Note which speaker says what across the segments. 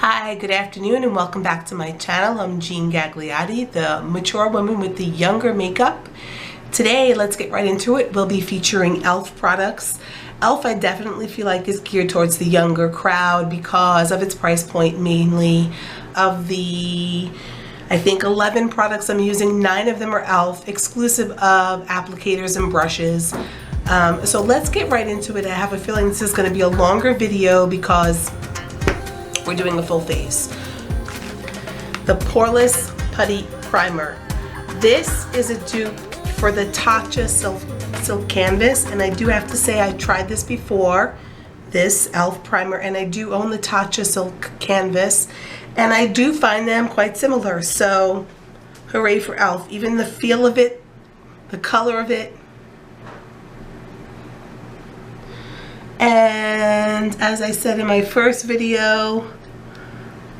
Speaker 1: Hi, good afternoon and welcome back to my channel. I'm Jean Gagliotti, the mature woman with the younger makeup. Today, let's get right into it. We'll be featuring Elf products. Elf, I definitely feel like is geared towards the younger crowd because of its price point, mainly. Of the, I think 11 products I'm using, 9 of them are Elf, exclusive of applicators and brushes. So let's get right into it. I have a feeling this is going to be a longer video because we're doing a full face. The Poreless Putty Primer. This is a dupe for the Tatcha Silk Canvas, and I do have to say I tried this before, this Elf primer, and I do own the Tatcha Silk Canvas, and I do find them quite similar, so hooray for Elf. Even the feel of it, the color of it. And as I said in my first video,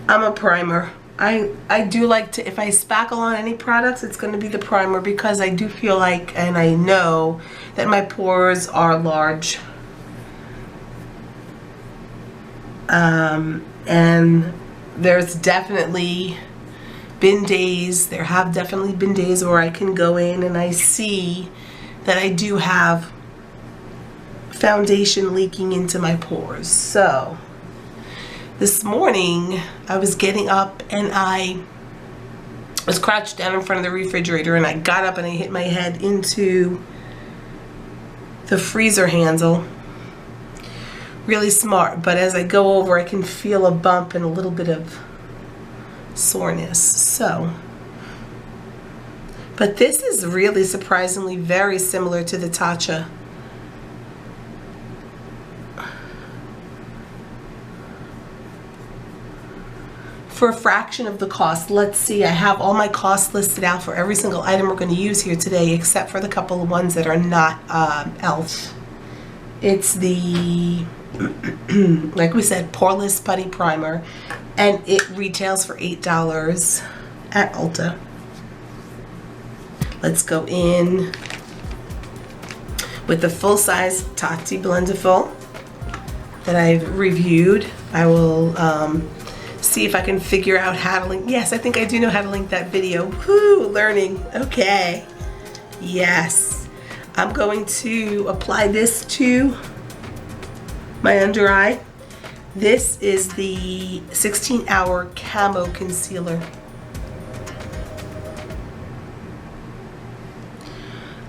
Speaker 1: I'm a primer. I do like to, if I spackle on any products, it's going to be the primer because I do feel like, and I know that my pores are large. And there's definitely been days, there have definitely been days where I can go in and I see that I do have foundation leaking into my pores. So this morning I was getting up and I was crouched down in front of the refrigerator, and I got up and I hit my head into the freezer handle. Really smart, but as I go over I can feel a bump and a little bit of soreness. So, but this is really surprisingly very similar to the Tatcha. For a fraction of the cost. Let's see, I have all my costs listed out for every single item we're going to use here today, except for the couple of ones that are not Elf. It's the, like we said, Poreless Putty Primer, and it retails for $8 at Ulta. Let's go in with the full-size Tatcha Blendiful that I've reviewed. I will see if I can figure out how to link. Yes, I think I do know how to link that video. Whoo, learning. Okay. Yes. I'm going to apply this to my under eye. This is the 16-hour Camo Concealer.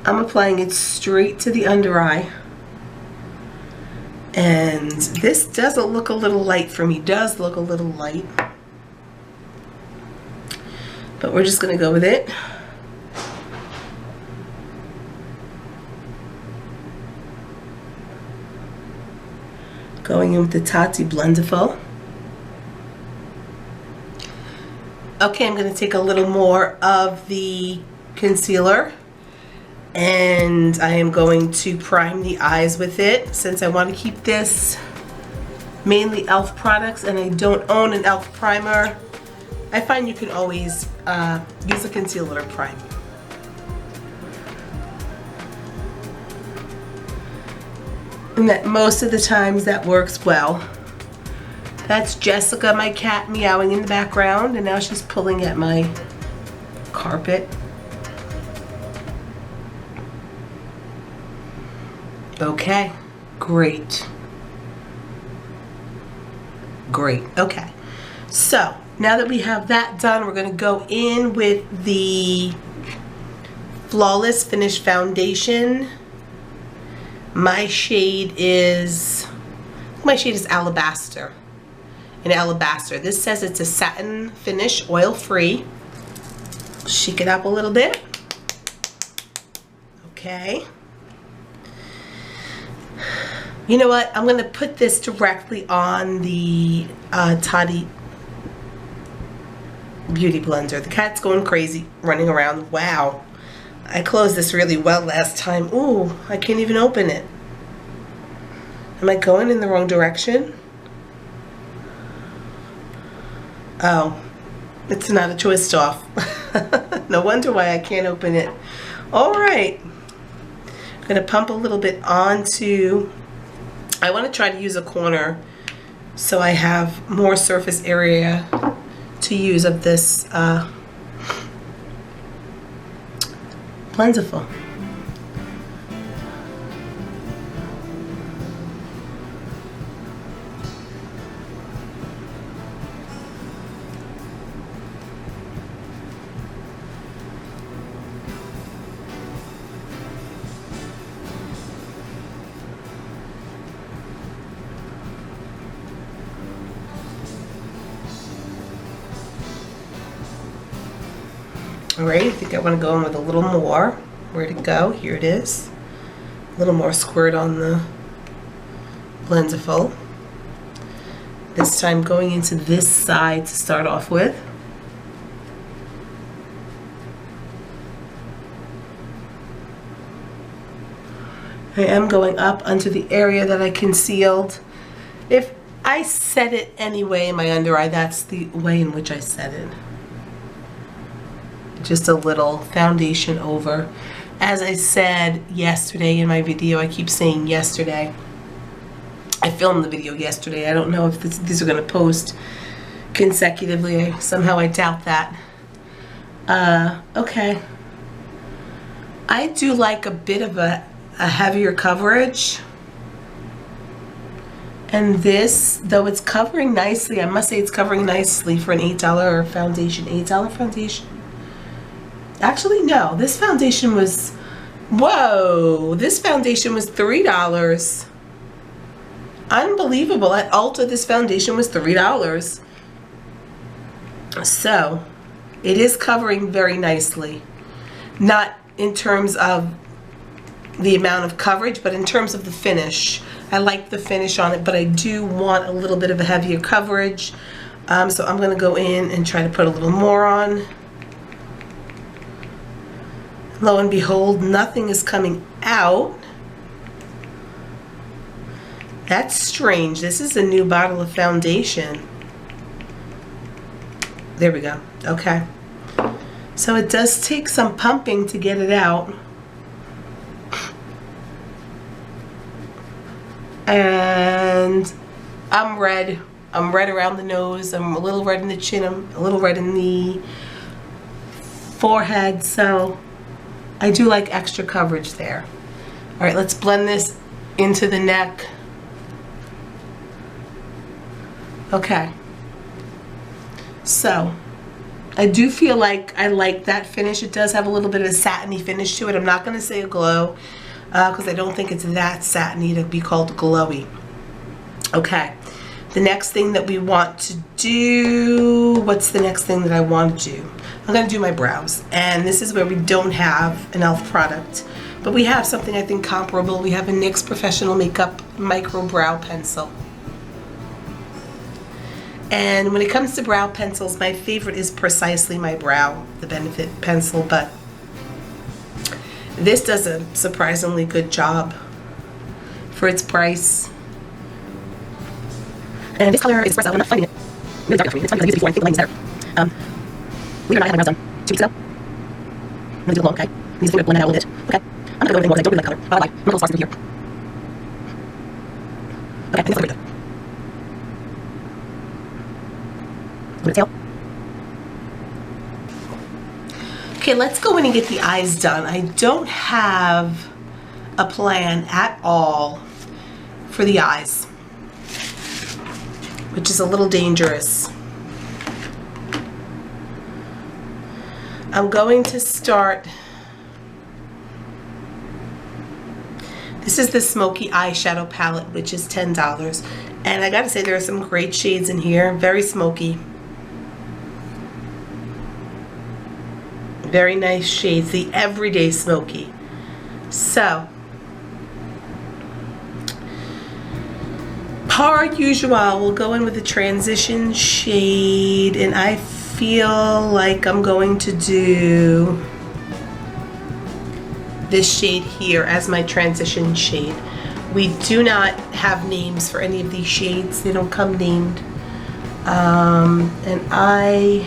Speaker 1: I'm applying it straight to the under eye. And this doesn't look a little light for me. Does look a little light. But we're just going to go with it. Going in with the Tatcha Blendiful. Okay, I'm going to take a little more of the concealer, and I am going to prime the eyes with it since I want to keep this mainly Elf products and I don't own an Elf primer. I find you can always use a concealer to prime. And that most of the times that works well. That's Jessica, my cat, meowing in the background, and now she's pulling at my carpet. Okay, great. Great, okay. So, now that we have that done, we're going to go in with the Flawless Finish Foundation. My shade is Alabaster. In Alabaster. This says it's a satin finish, oil-free. Shake it up a little bit. Okay. You know what? I'm going to put this directly on the Tatcha Beauty Blender. The cat's going crazy, running around. Wow. I closed this really well last time. Ooh, I can't even open it. Am I going in the wrong direction? Oh, it's not a twist off. No wonder why I can't open it. All right. I'm going to pump a little bit onto, I want to try to use a corner so I have more surface area to use of this Plentiful. Alright, I think I want to go in with a little more. Where'd it go? Here it is. A little more squirt on the Plentiful. This time going into this side to start off with. I am going up onto the area that I concealed. If I set it anyway in my under eye, that's the way in which I set it. Just a little foundation over. As I said yesterday in my video, I keep saying yesterday. I filmed the video yesterday. I don't know if these are going to post consecutively. Somehow I doubt that. Okay. I do like a bit of a heavier coverage. And this, though it's covering nicely, I must say it's covering nicely for an $8 foundation. $8 foundation? Actually, no. This foundation was, whoa, this foundation was $3. Unbelievable. At Ulta, this foundation was $3. So, it is covering very nicely. Not in terms of the amount of coverage, but in terms of the finish. I like the finish on it, but I do want a little bit of a heavier coverage. So I'm going to go in and try to put a little more on. Lo and behold, nothing is coming out. That's strange. This is a new bottle of foundation. There we go. Okay. So it does take some pumping to get it out. And I'm red. I'm red around the nose. I'm a little red in the chin. I'm a little red in the forehead. So I do like extra coverage there. All right, let's blend this into the neck. Okay. So I do feel like I like that finish. It does have a little bit of a satiny finish to it. I'm not going to say a glow because I don't think it's that satiny to be called glowy. Okay. The next thing that we want to do, what's the next thing that I want to do? I'm going to do my brows. And this is where we don't have an Elf product. But we have something I think comparable. We have a NYX Professional Makeup Micro Brow Pencil. And when it comes to brow pencils, my favorite is Precisely My Brow, the Benefit pencil. But this does a surprisingly good job for its price. And this color is espresso. I'm not finding it really dark for me. It's funny because I used it before. I think the lighting is better. Believe it or not, I had my brows done 2 weeks ago. I'm going to do it long, okay? These are going to blend that out a little bit. Okay. I'm going to go with anything more because I don't really like color. But I like. I'm going to go through here. Okay, I think that's pretty good. A little bit of tail. Okay, let's go in and get the eyes done. I don't have a plan at all for the eyes, which is a little dangerous. I'm going to start. This is the Smoky Eyeshadow Palette, which is $10. And I gotta say, there are some great shades in here. Very smoky. Very nice shades. The Everyday Smoky. So, per usual, we'll go in with the transition shade, and I feel like I'm going to do this shade here as my transition shade. We do not have names for any of these shades. They don't come named. And I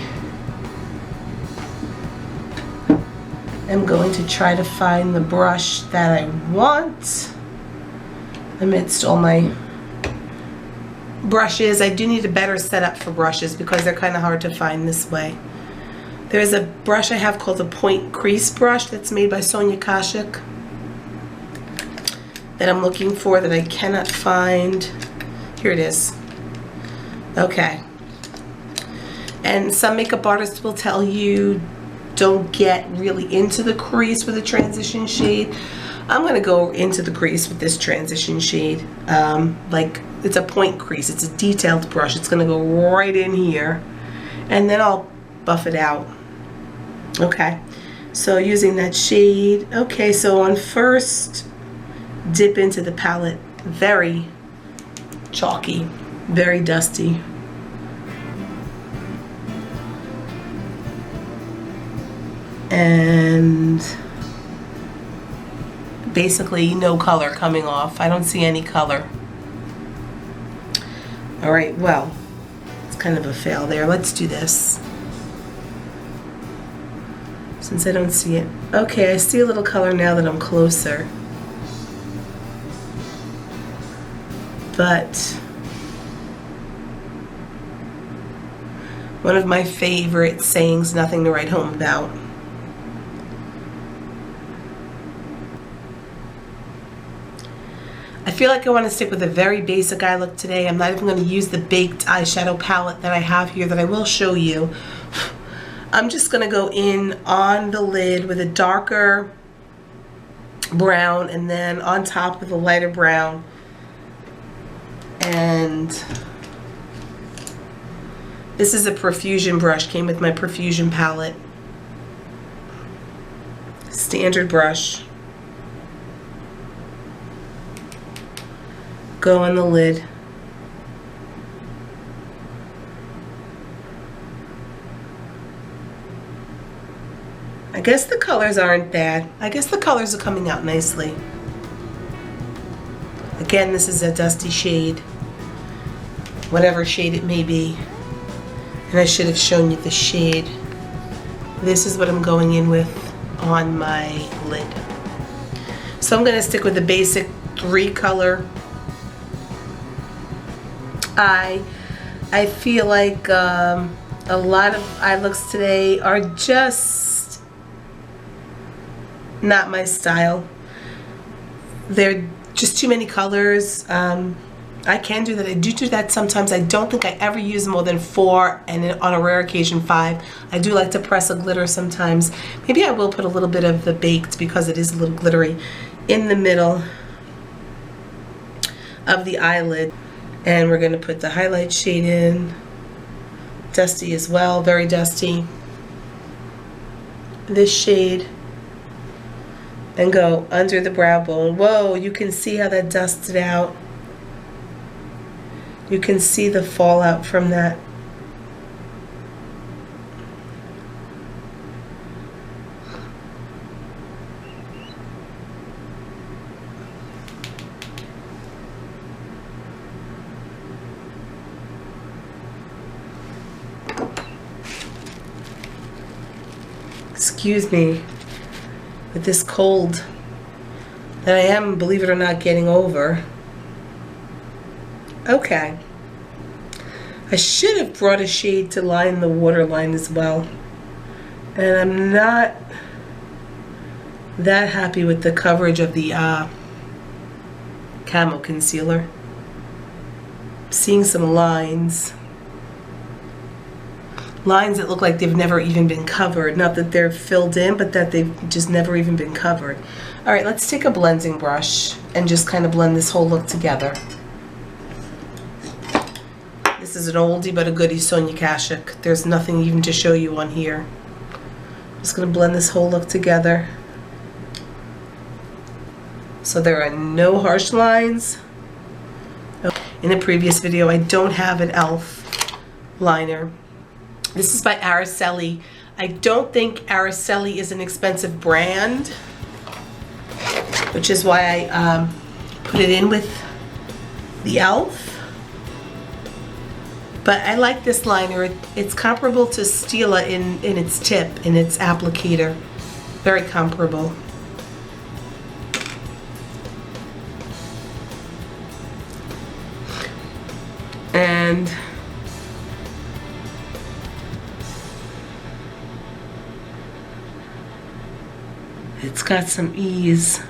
Speaker 1: am going to try to find the brush that I want amidst all my brushes. I do need a better setup for brushes because they're kind of hard to find this way. There's a brush I have called a point crease brush that's made by Sonia Kashuk that I'm looking for that I cannot find. Here it is. Okay. And some makeup artists will tell you don't get really into the crease with a transition shade. I'm going to go into the crease with this transition shade. Like, it's a point crease. It's a detailed brush. It's going to go right in here. And then I'll buff it out. Okay. So using that shade. Okay, so on first dip into the palette. Very chalky. Very dusty. And basically no color coming off. I don't see any color. All right, well, it's kind of a fail there. Let's do this. Since I don't see it. Okay, I see a little color now that I'm closer. But one of my favorite sayings, nothing to write home about. I feel like I want to stick with a very basic eye look today. I'm not even going to use the baked eyeshadow palette that I have here that I will show you. I'm just going to go in on the lid with a darker brown and then on top with a lighter brown. And this is a Profusion brush, came with my Profusion palette. Standard brush. Go on the lid. I guess the colors aren't bad. I guess the colors are coming out nicely. Again, this is a dusty shade, whatever shade it may be. And I should have shown you the shade. This is what I'm going in with on my lid. So I'm going to stick with the basic 3-color eye. I feel like a lot of eye looks today are just not my style. They're just too many colors. I can do that. I do that sometimes. I don't think I ever use more than 4, and on a rare occasion 5. I do like to press a glitter sometimes. Maybe I will put a little bit of the baked, because it is a little glittery, in the middle of the eyelid. And we're going to put the highlight shade in. Dusty as well, very dusty. This shade. And go under the brow bone. Whoa, you can see how that dusted out. You can see the fallout from that. Excuse me, with this cold that I am, believe it or not, getting over. Okay. I should have brought a shade to line the waterline as well. And I'm not that happy with the coverage of the camo concealer. Seeing some lines. Lines that look like they've never even been covered. Not that they're filled in, but that they've just never even been covered. Alright, let's take a blending brush and just kind of blend this whole look together. This is an oldie but a goodie, Sonia Kashuk. There's nothing even to show you on here. Just going to blend this whole look together. So there are no harsh lines. In a previous video, I don't have an Elf liner. This is by Araceli. I don't think Araceli is an expensive brand, which is why I put it in with the Elf. But I like this liner. It's comparable to Stila in its tip, in its applicator. Very comparable. and it's got some ease.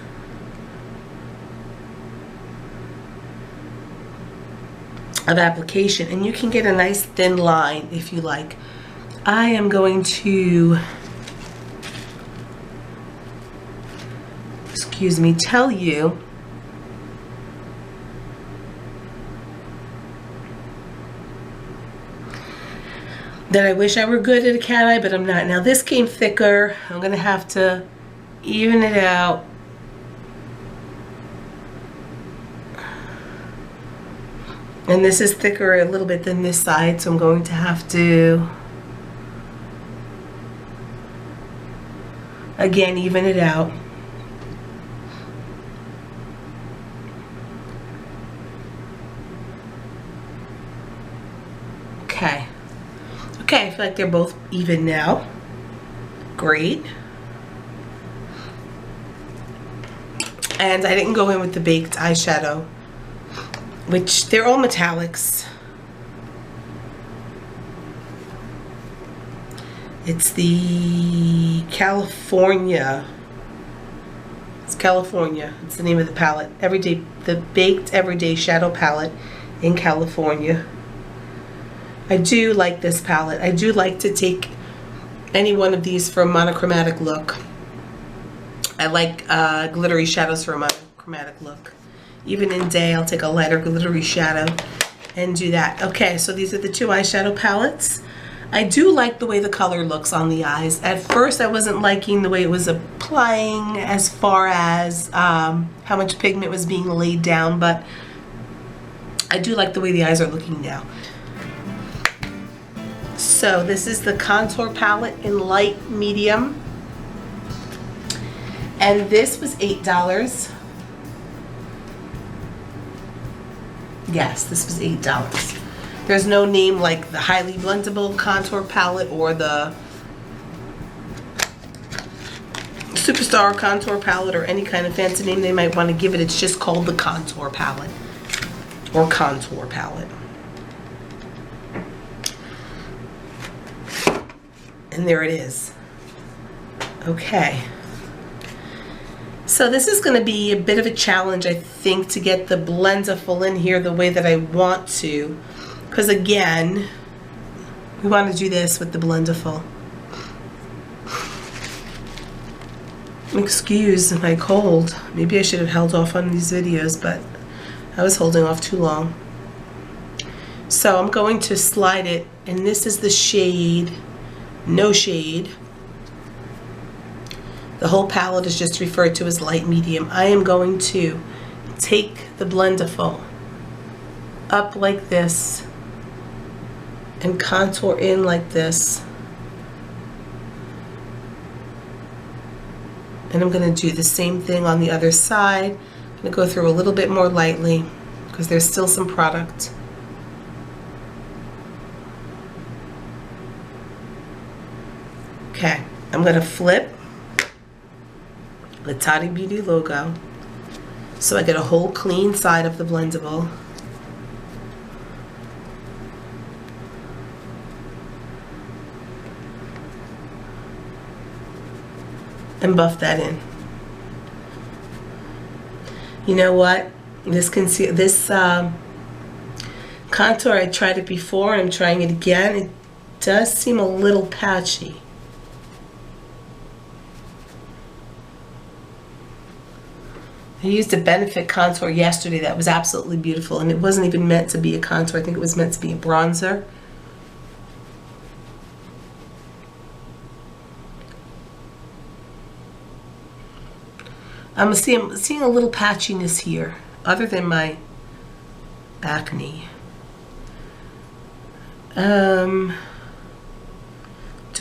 Speaker 1: Of application, and you can get a nice thin line if you like. I am going to, excuse me, tell you that I wish I were good at a cat eye, but I'm not. Now this came thicker. I'm gonna have to even it out. And this is thicker a little bit than this side, so I'm going to have to, again, even it out. Okay. Okay, I feel like they're both even now. Great. And I didn't go in with the baked eyeshadow, which they're all metallics. It's the California. It's California. It's the name of the palette. Everyday, the Baked Everyday Shadow Palette in California. I do like this palette. I do like to take any one of these for a monochromatic look. I like glittery shadows for a monochromatic look. Even in day, I'll take a lighter glittery shadow and do that. Okay, so these are the two eyeshadow palettes. I do like the way the color looks on the eyes. At first, I wasn't liking the way it was applying as far as how much pigment was being laid down, but I do like the way the eyes are looking now. So this is the contour palette in light medium. And this was $8. Yes, this was $8. There's no name like the highly blendable contour palette or the superstar contour palette or any kind of fancy name they might want to give it. It's just called the contour palette or contour palette. And there it is. Okay. So this is going to be a bit of a challenge, I think, to get the Blendiful in here the way that I want to. Because again, we want to do this with the Blendiful. Excuse my cold. Maybe I should have held off on these videos, but I was holding off too long. So I'm going to slide it, and this is the shade No Shade. The whole palette is just referred to as light medium. I am going to take the Blendiful up like this and contour in like this. And I'm going to do the same thing on the other side. I'm going to go through a little bit more lightly because there's still some product. Okay, I'm going to flip the Toddy Beauty logo so I get a whole clean side of the blendable. And buff that in. You know what? This contour, I tried it before and I'm trying it again. It does seem a little patchy. I used a Benefit contour yesterday that was absolutely beautiful, and it wasn't even meant to be a contour. I think it was meant to be a bronzer. I'm seeing a little patchiness here, other than my acne. Do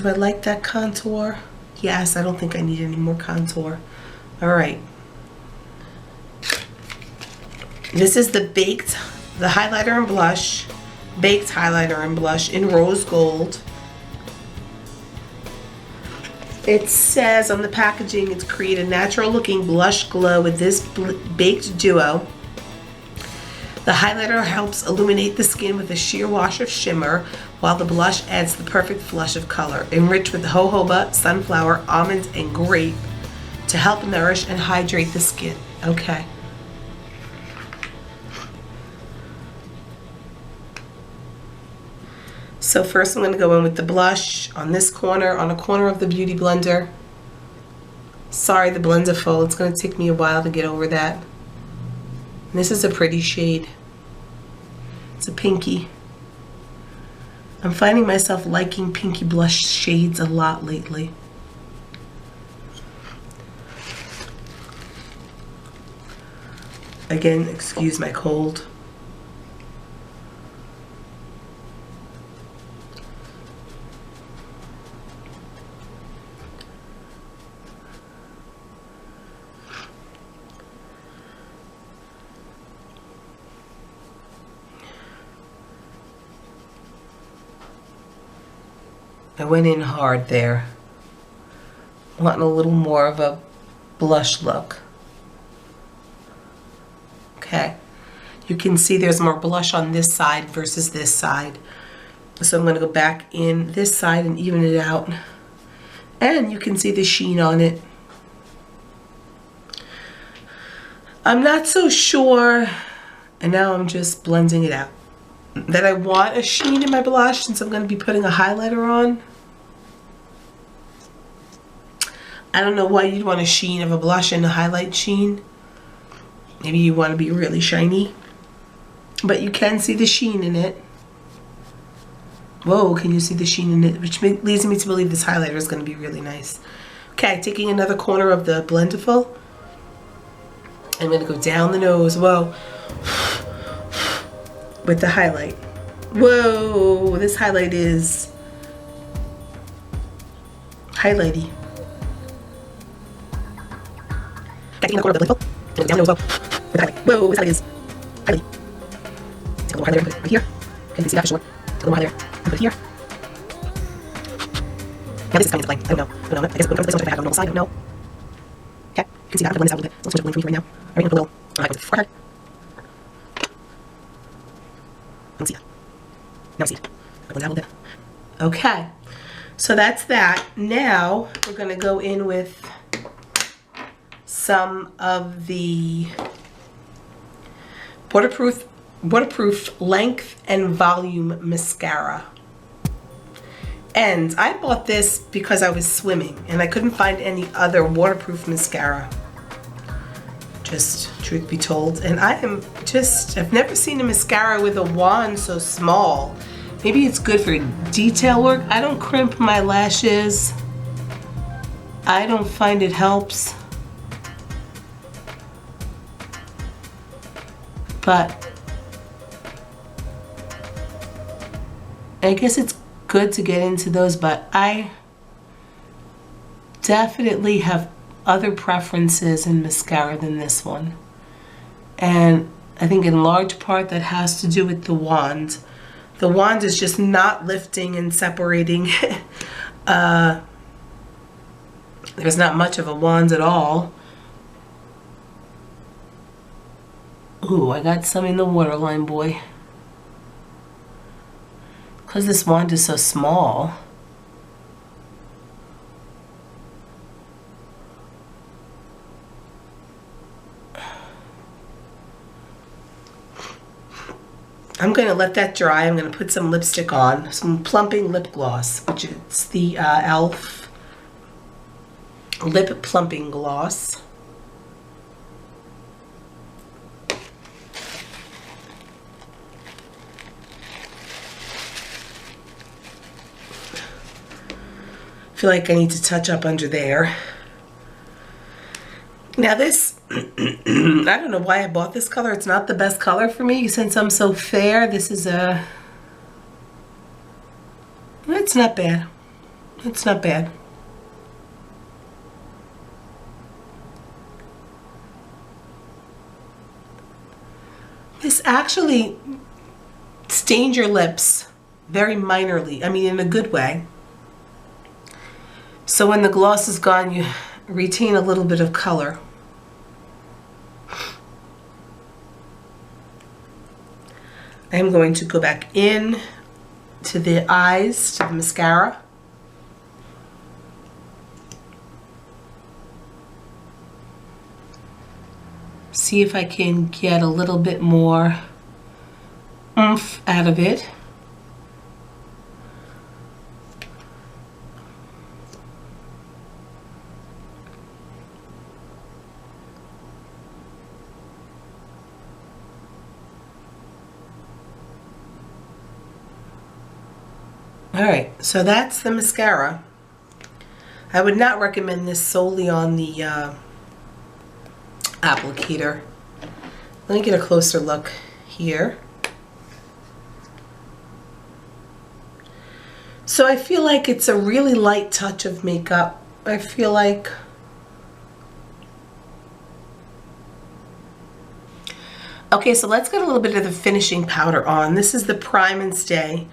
Speaker 1: I like that contour? Yes, I don't think I need any more contour. All right. This is the highlighter and blush, baked highlighter and blush in rose gold. It says on the packaging, it's create a natural looking blush glow with this baked duo. The highlighter helps illuminate the skin with a sheer wash of shimmer, while the blush adds the perfect flush of color, enriched with jojoba, sunflower, almond, and grape to help nourish and hydrate the skin. Okay. So first I'm going to go in with the blush on this corner, on a corner of the Beauty Blender. Sorry, the blender's full. It's going to take me a while to get over that. This is a pretty shade. It's a pinky. I'm finding myself liking pinky blush shades a lot lately. Again, excuse my cold. I went in hard there. Wanting a little more of a blush look. Okay. You can see there's more blush on this side versus this side. So I'm going to go back in this side and even it out. And you can see the sheen on it. I'm not so sure, and now I'm just blending it out, that I want a sheen in my blush since I'm going to be putting a highlighter on. I don't know why you'd want a sheen of a blush and a highlight sheen. Maybe you want to be really shiny. But you can see the sheen in it. Whoa, can you see the sheen in it? Which leads me to believe this highlighter is going to be really nice. Okay, taking another corner of the Blendiful. I'm going to go down the nose. Whoa. With the highlight. Whoa, this highlight is highlighty. Taking another corner of the Blendiful. And down the nose. Whoa. With the highlight. Whoa, this highlight is highlighty. Take a little more highlighter and put it right here. Okay, you can see that for sure. Take a little more highlighter and put it here. Now this is coming into play. I don't know. I guess when it comes to this one, I have a normal side. I don't know. Okay, you can see that. I'm going to blend this out a little bit. So let's just blend for me right now. Right into the little highlight with the forehead. I don't see that. Now I see it. I'll blend that a little bit. Okay, so that's that. Now we're going to go in with some of the waterproof length and volume mascara. And I bought this because I was swimming and I couldn't find any other waterproof mascara. Just truth be told. And I've never seen a mascara with a wand so small. Maybe it's good for detail work. I don't crimp my lashes. I don't find it helps. But I guess it's good to get into those, but I definitely have other preferences in mascara than this one. And I think in large part that has to do with the wand. The wand is just not lifting and separating. There's not much of a wand at all. Ooh, I got some in the waterline, boy. Because this wand is so small. I'm going to let that dry. I'm going to put some lipstick on, some plumping lip gloss, which is the Elf Lip Plumping Gloss. I feel like I need to touch up under there. Now this, I don't know why I bought this color. It's not the best color for me since I'm so fair. This is it's not bad. It's not bad. This actually stains your lips very minorly. I mean, in a good way. So when the gloss is gone, you retain a little bit of color. I'm going to go back in to the eyes, to the mascara. See if I can get a little bit more oomph out of it. Alright, so that's the mascara. I would not recommend this solely on the applicator. Let me get a closer look here. So I feel like it's a really light touch of makeup. I feel like okay, so let's get a little bit of the finishing powder on. This is the Prime and Stay,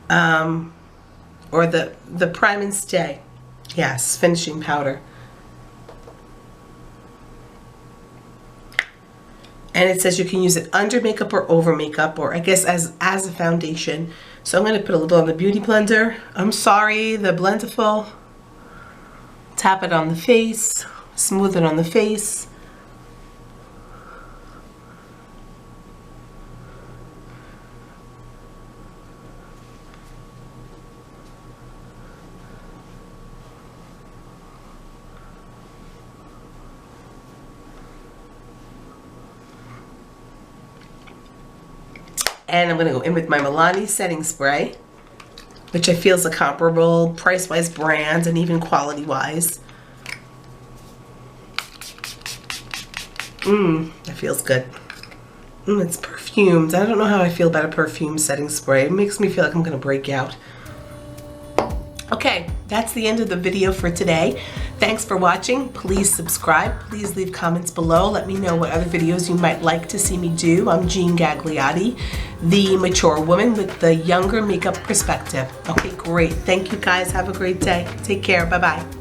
Speaker 1: or the Prime and Stay, yes, finishing powder. And it says you can use it under makeup or over makeup, or I guess as a foundation. So I'm going to put a little on the Beauty Blender. I'm sorry, the Blendiful. Tap it on the face, smooth it on the face. And I'm going to go in with my Milani setting spray, which I feel is a comparable price-wise brand and even quality-wise. It feels good. It's perfumed. I don't know how I feel about a perfume setting spray. It makes me feel like I'm going to break out. Okay, that's the end of the video for today. Thanks for watching. Please subscribe. Please leave comments below. Let me know what other videos you might like to see me do. I'm Jean Gagliotti, the mature woman with the younger makeup perspective. Okay, great. Thank you guys. Have a great day. Take care. Bye-bye.